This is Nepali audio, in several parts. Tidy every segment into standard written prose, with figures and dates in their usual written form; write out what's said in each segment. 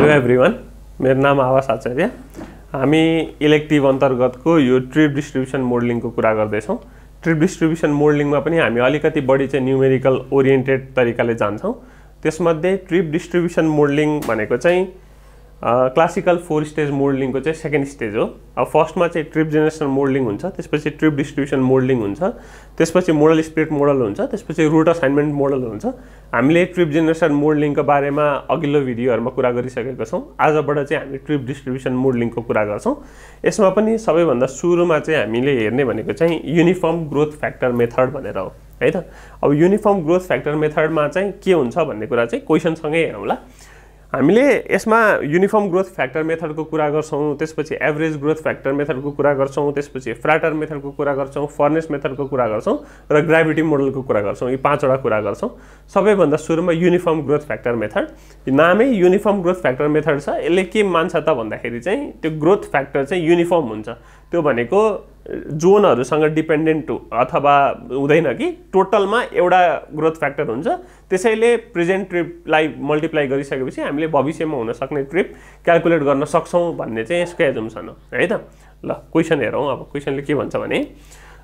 हेलो एभ्रिवान, मेरो नाम आवास आचार्य। हामी इलेक्टिभ अन्तर्गतको यो ट्रिप डिस्ट्रिब्युसन मोडलिङको कुरा गर्दैछौँ। ट्रिप डिस्ट्रिब्युसन मोडलिङमा पनि हामी अलिकति बढी चाहिँ न्युमेरिकल ओरिएन्टेड तरिकाले जान्छौँ। त्यसमध्ये ट्रिप डिस्ट्रिब्युसन मोडलिङ भनेको चाहिँ क्लासिकल 4 स्टेज मोडलिङको चाहिँ सेकेन्ड स्टेज हो। अब फर्स्टमा चाहिँ ट्रिप जेनेरेसन मोडलिङ हुन्छ, त्यसपछि ट्रिप डिस्ट्रिब्युसन मोडलिङ हुन्छ, त्यसपछि मोडल स्प्लिट मोडल हुन्छ, त्यसपछि रुट असाइनमेन्ट मोडल हुन्छ। हामीले ट्रिप जेनेरेसन मोडलिङको बारेमा अघिल्लो भिडियोहरुमा कुरा गरिसकेका छौँ। आजबाट चाहिँ हामी ट्रिप डिस्ट्रिब्युसन मोडलिङको कुरा गर्छौँ। यसमा पनि सबैभन्दा सुरुमा चाहिँ हामीले हेर्ने भनेको चाहिँ युनिफर्म ग्रोथ फ्याक्टर मेथड भनेर हो, है त। अब युनिफर्म ग्रोथ फ्याक्टर मेथडमा चाहिँ के हुन्छ भन्ने कुरा चाहिँ क्वेशनसँगै हेरौँला। हामीले यसमा युनिफर्म ग्रोथ फ्याक्टर मेथडको कुरा गर्छौँ, त्यसपछि एभरेज ग्रोथ फ्याक्टर मेथडको कुरा गर्छौँ, त्यसपछि फ्र्याटर मेथडको कुरा गर्छौँ, फर्नेस मेथडको कुरा गर्छौँ र ग्राभिटी मोडलको कुरा गर्छौँ। यी 5वटा कुरा गर्छौँ। सबैभन्दा सुरुमा युनिफर्म ग्रोथ फ्याक्टर मेथड। नामै युनिफर्म ग्रोथ फ्याक्टर मेथड छ। यसले के मान्छ त भन्दाखेरि चाहिँ त्यो ग्रोथ फ्याक्टर चाहिँ युनिफर्म हुन्छ। त्यो भनेको जोनहरुसँग डिपेन्डेन्ट अथवा हुँदैन कि टोटलमा एउटा ग्रोथ फ्याक्टर हुन्छ। त्यसैले प्रेजेन्ट ट्रिपलाई मल्टिप्लाई गरिसकेपछि हामीले भविष्यमा हुन सक्ने ट्रिप क्याल्कुलेट गर्न सक्छौं भन्ने चाहिँ यसको एजम्सन हो, है त। ल क्वेशन हेरौँ। अब क्वेशनले के भन्छ भने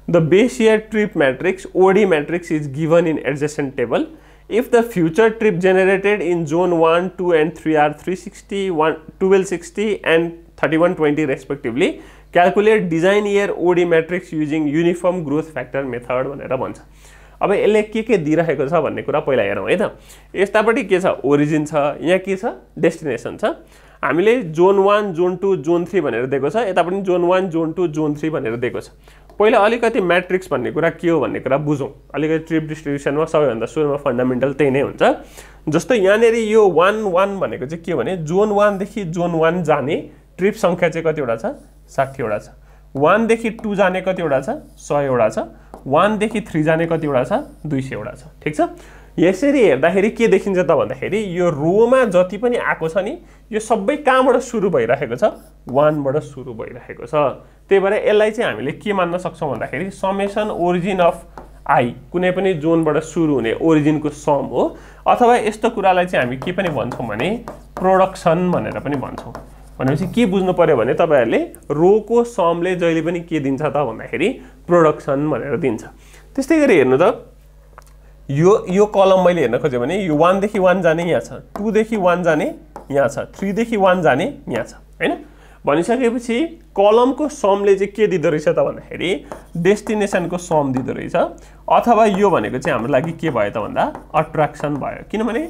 the base year trip matrix OD matrix is given in adjacent table if the future trip generated in zone 1, 2 and 3 are 360, 1260 and 3120 respectively, calculate design year OD matrix using uniform growth factor method भनेर भन्छ। अब यसले के दिइरहेको छ भन्ने कुरा पहिला हेरौँ, है त। यतापट्टि के छ? ओरिजिन छ, यहाँ के छ? डेस्टिनेसन छ। हामीले जोन 1, जोन 2, जोन 3 भनेर दिएको छ। यतापट्टि जोन 1, जोन 2, जोन 3 भनेर दिएको छ। पहिला अलिकति मैट्रिक्स भन्ने कुरा के हो भन्ने कुरा बुझौँ। अलिकति ट्रिप डिस्ट्रिब्युसनमा सबैभन्दा सुरुमा फन्डामेन्टल त्यही नै हुन्छ। जस्तो यहाँनेर यो 1 1 भनेको चाहिँ के भने जोन 1 देखि जोन 1 जाने ट्रिप संख्या चाहिँ कतिवटा छ? 60 वटा छ। 1 देखि 2 जाने कतिवटा छ? 100 वटा छ। 1 देखि 3 जाने कतिवटा छ? 200 वटा छ। ठीक छ। यसरी हेर्दाखेरि के देखिन्छ त भन्दाखेरि यो रोमा जति पनि आएको छ नि यो सबै कहाँबाट सुरु भइरहेको छ? 1 बाट सुरु भइरहेको छ। त्यही भएर यसलाई चाहिँ हामीले के मान्न सक्छौं भन्दाखेरि समेसन ओरिजिन अफ आई, कुनै पनि जोनबाट सुरु हुने ओरिजिनको सम हो। अथवा यस्तो कुरालाई चाहिँ हामी के पनि भन्छौं भने प्रोडक्सन भनेर पनि भन्छौं। भनेपछि के बुझ्नु पर्यो भने तपाईहरुले रोको समले जहिले पनि के दिन्छ त भन्दाखेरि प्रोडक्सन भनेर दिन्छ। त्यस्तै गरी हेर्नु त यो कलम मैले हेर्न खोजे भने यो 1 देखि 1 जाने यहाँ छ, 2 देखि 1 जाने यहाँ छ, 3 देखि 1 जाने यहाँ छ, हैन। भनिसकेपछि कलमको समले चाहिँ के दिँदो रहेछ त भन्दाखेरि डेस्टिनेसनको सम दिँदो रहेछ। अथवा यो भनेको चाहिँ हाम्रो लागि के भयो त भन्दा अट्र्याक्सन भयो। किनभने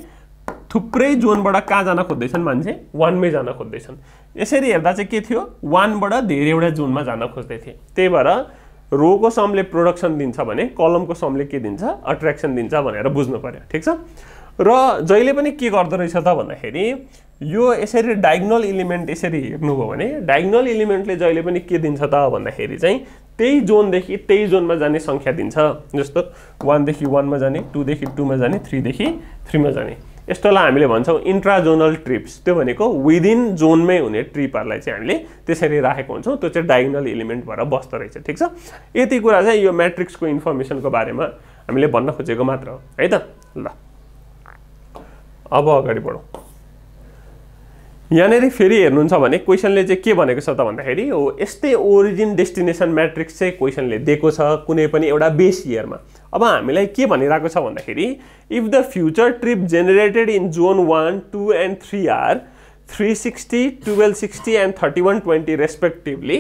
थुप्रै जोनबाट कहाँ जान खोज्दैछन् मान्छे? 1 मै जान खोज्दैछन्। यसरी हेर्दा चाहिँ के थियो? 1 बाट धेरैवटा जोनमा जान खोज्दै थिए। त्यही भएर रोको समले प्रोडक्सन दिन्छ भने कलमको समले के दिन्छ? अट्र्याक्सन दिन्छ भनेर बुझ्नु पर्यो। ठीक छ। र जहिले पनि के गर्दो रहेछ त भन्दाखेरि यो यसरी डायगोनल एलिमेन्ट यसरी हेर्नु हो भने डायगोनल एलिमेन्टले जहिले पनि के दिन्छ त भन्दाखेरि चाहिँ त्यही जोनदेखि त्यही जोनमा जाने संख्या दिन्छ। जस्तो 1 देखि 1 मा जाने, 2 देखि 2 मा जाने, 3 देखि 3 मा जाने। यस्तोलाई हामीले भन्छौं इन्ट्राजोनल ट्रिप्स। त्यो भनेको विदिन जोनमै हुने ट्रिपहरुलाई चाहिँ हामीले त्यसरी राखेको हुन्छौं। त्यो चाहिँ डायगोनल एलिमेन्ट भएर बस्दो रहेछ। ठीक छ। यति कुरा चाहिँ यो मैट्रिक्सको इन्फर्मेसनको बारेमा हामीले भन्न खोजेको मात्र हो, है त। ल अब अगाडि बढौं। यहाँनेरि फेरि हेर्नुहुन्छ भने क्वेशनले चाहिँ के भनेको छ त भन्दाखेरि हो यस्तै ओरिजिन डेस्टिनेसन मैट्रिक्स चाहिँ क्वेशनले दिएको छ कुनै पनि एउटा बेस इयरमा। अब हामीलाई के भनिरहेको छ भन्दाखेरि if the future trip generated in zone 1, 2 and 3 are 360, 1260 and 3120 respectively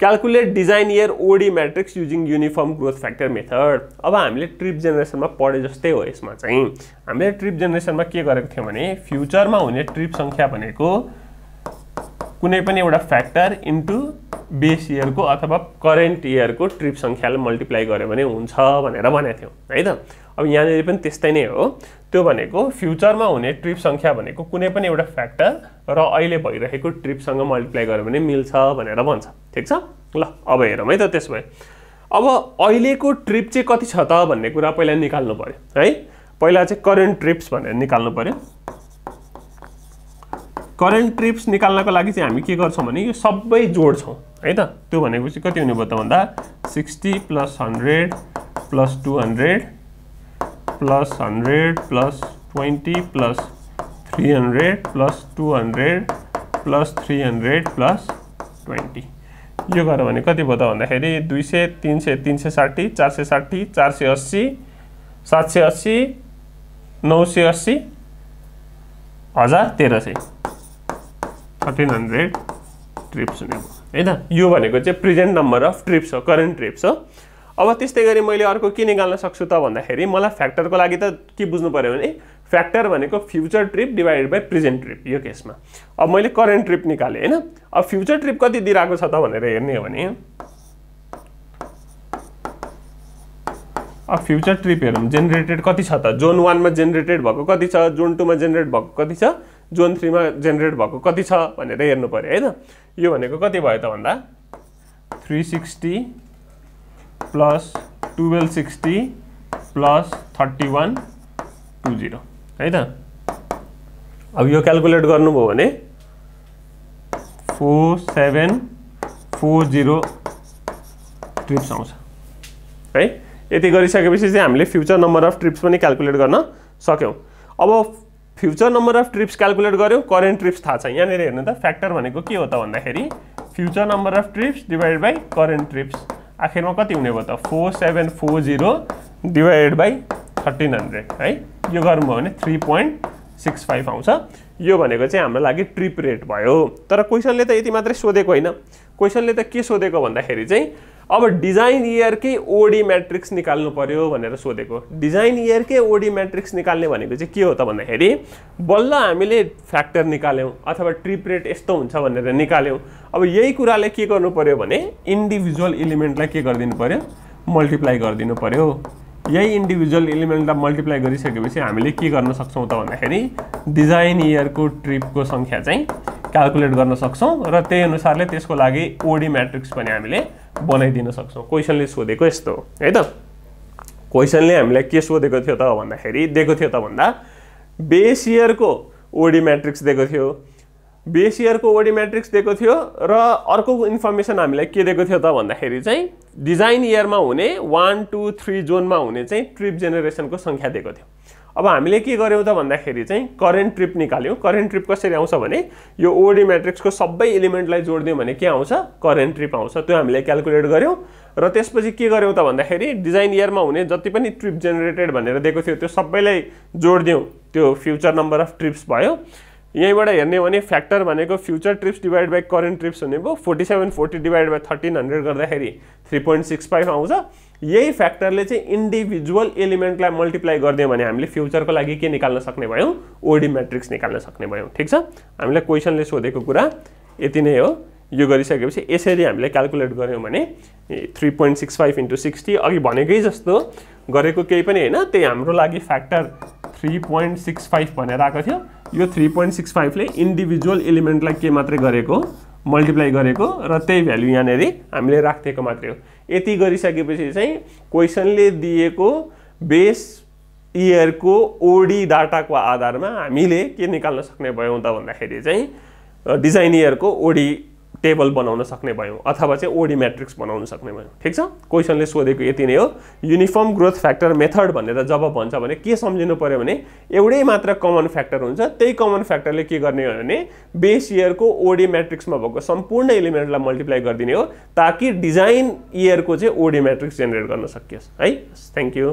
calculate design year OD matrix using uniform growth factor method. अब हामीले ट्रिप जेनेरेसनमा पढे जस्तै हो। यसमा चाहिँ हामीले ट्रिप जेनेरेसनमा के गरेको थियौं भने फ्युचरमा हुने ट्रिप संख्या भनेको कुनै पनि एउटा फ्याक्टर इन्टु बेस इयरको अथवा करेन्ट इयरको ट्रिप संख्याले मल्टिप्लाई गर्यो भने हुन्छ भनेर भनेको थियौं, है त। अब यहाँनेरि पनि त्यस्तै नै हो। त्यो भनेको फ्युचरमा हुने ट्रिप संख्या भनेको कुनै पनि एउटा फ्याक्टर र अहिले भइरहेको ट्रिपसँग मल्टिप्लाई गर्यो भने मिल्छ भनेर भन्छ। ठीक छ। ल अब हेरौँ है त। त्यसो भए अब अहिलेको ट्रिप चाहिँ कति छ त भन्ने कुरा पहिला निकाल्नु पर्यो, है। पहिला चाहिँ करेन्ट ट्रिप्स भनेर निकाल्नु पर्यो। करेन्ट ट्रिप्स निकाल्नको लागि चाहिँ हामी के गर्छौं भने यो सबै जोड्छौं, है त। त्यो भनेको चाहिँ कति हुने भयो त भन्दा 60 + 100 + 200 + 100 + 20 + 300 प्लस 200 प्लस 300 प्लस 20 यो गर्यो भने कति भयो त भन्दाखेरि 200 300 360 460 480 780 980 1300 1300 ट्रिप्स हुने भयो हैन। यो भनेको चाहिँ प्रेजेन्ट नम्बर अफ ट्रिप्स हो, करेन्ट ट्रिप्स हो। अब त्यस्तै गरी मैले अर्को के निकाल्न सक्छु त भन्दाखेरि मलाई फ्याक्टरको लागि त के बुझ्नु पर्यो भने फ्याक्टर भनेको future trip divided by present trip. यो केसमा अब मैले करेन्ट ट्रिप निकालेँ हैन। अब फ्युचर ट्रिप कति दिइरहेको छ त भनेर हेर्ने हो भने अब फ्युचर ट्रिप हेरौँ जेनेरेटेड कति छ त। जोन 1 मा जेनेरेटेड भएको कति छ, जोन 2 मा जेनेरेट भएको कति छ, जोन 3 मा जेनेरेट भएको कति छ भनेर हेर्नु पर्यो हैन। यो भनेको कति भयो त भन्दा 360 प्लस 1260 प्लस 3120 है त। अब यो क्याल्कुलेट गर्नुभयो भने 4740 ट्रिप्स आउँछ है। यति गरिसकेपछि चाहिँ हामीले फ्युचर नम्बर अफ ट्रिप्स पनि क्याल्कुलेट गर्न सक्यौं। अब future number of trips calculate गर्यौं, करेन्ट ट्रिप्स थाहा छ। यहाँनिर हेर्नु त फ्याक्टर भनेको के हो त भन्दाखेरि future number of trips divided by current trips. आखिरमा कति हुने भयो त 4740 डिभाइडेड बाइ 1300 है। यो गर्नुभयो भने 3.65 आउँछ। यो भनेको चाहिँ हाम्रो लागि ट्रिप रेट भयो। तर क्वेशनले त यति मात्रै सोधेको होइन। क्वेशनले त के सोधेको भन्दाखेरि चाहिँ अब डिजाइन इयरकै ओडी म्याट्रिक्स निकाल्नु पर्यो भनेर सोधेको। डिजाइन इयरकै ओडी म्याट्रिक्स निकाल्ने भनेको चाहिँ के हो त भन्दाखेरि बल्ल हामीले फ्याक्टर निकाल्यौं अथवा ट्रिप रेट यस्तो हुन्छ भनेर निकाल्यौं। अब यही कुराले के गर्नु पर्यो भने इन्डिभिजुअल एलिमेन्टलाई के गरिदिनु पर्यो, मल्टिप्लाई गरिदिनु पर्यो। यही इन्डिभिजुअल एलिमेन्टलाई मल्टिप्लाई गरिसकेपछि हामीले के गर्न सक्छौं त भन्दाखेरि डिजाइन इयरको ट्रिपको संख्या चाहिँ क्याल्कुलेट गर्न सक्छौं र त्यही अनुसारले त्यसको लागि ओडी म्याट्रिक्स पनि हामीले बनाइदिन सक्छौं। क्वेशनले सोधेको यस्तो हो है त। क्वेशनले हामीलाई के सोधेको थियो त भन्दाखेरि दिएको थियो त भन्दा बेस इयरको ओडी म्याट्रिक्स दिएको थियो, बेस इयरको ओडी म्याट्रिक्स दिएको थियो र अर्को इन्फर्मेसन हामीलाई के दिएको थियो त भन्दाखेरि चाहिँ डिजाइन इयरमा हुने 1 2 3 जोनमा हुने चाहिँ ट्रिप जेनेरेसनको संख्या दिएको थियो। अब हामीले के गर्यौं त भन्दाखेरि चाहिँ करेन्ट ट्रिप निकाल्यौं। करेन्ट ट्रिप कसरी आउँछ भने यो ओडी म्याट्रिक्सको सबै एलिमेन्टलाई जोड्दियौं भने के आउँछ, करेन्ट ट्रिप आउँछ। त्यो हामीले क्याल्कुलेट गर्यौं र त्यसपछि के गर्यौं त भन्दाखेरि डिजाइन इयरमा हुने जति पनि ट्रिप जेनेरेटेड भनेर दिएको थियो त्यो सबैलाई जोड्दियौं, त्यो फ्युचर नम्बर अफ ट्रिप्स भयो। यहीँबाट हेर्ने हो भने फ्याक्टर भनेको future trips divide by current trips हुने भयो। 4740 डिभाइड बाइ 1300 गर्दाखेरि 3.65 आउँछ। यही फ्याक्टरले चाहिँ इन्डिभिजुअल एलिमेन्टलाई मल्टिप्लाई गरिदियौं भने हामीले फ्युचरको लागि के निकाल्न सक्ने भयौं, ओडी म्याट्रिक्स निकाल्न सक्ने भयौं। ठीक छ, हामीले क्वेशनले सोधेको कुरा यति नै हो। यो गरिसकेपछि यसरी हामीले क्याल्कुलेट गर्यौं भने 3.65 * 60 अघि भनेकै जस्तो गरेको केही पनि हैन, त्यही हाम्रो लागि फ्याक्टर 3.65 भनेर आएको थियो। यो 3.65 ले इन्डिभिजुअल एलिमेन्टलाई के मात्रै गरेको, मल्टिप्लाई गरेको र त्यही भ्यालु यहाँनेरि हामीले राखेको मात्रै हो। यति गरिसकेपछि चाहिँ क्वेशनले दिएको बेस इयरको ओडी डाटाको आधारमा हामीले के निकाल्न सक्ने भयौं त भन्दाखेरि चाहिँ डिजाइन इयरको ओडी टेबल बनाउन सक्ने भयौं अथवा चाहिँ ओडी म्याट्रिक्स बनाउन सक्ने भयौं। ठीक छ, क्वेशनले सोधेको यति नै हो। युनिफर्म ग्रोथ फ्याक्टर मेथड भनेर जब भन्छ भने के सम्झिनु पर्यो भने एउटै मात्र कमन फ्याक्टर हुन्छ। त्यही कमन फ्याक्टरले के गर्ने हो भने बेस इयरको ओडी म्याट्रिक्समा भएको सम्पूर्ण एलिमेन्टलाई मल्टिप्लाई गरिदिने हो ताकि डिजाइन इयरको चाहिँ ओडी म्याट्रिक्स जेनेरेट गर्न सकियोस् है। Thank you.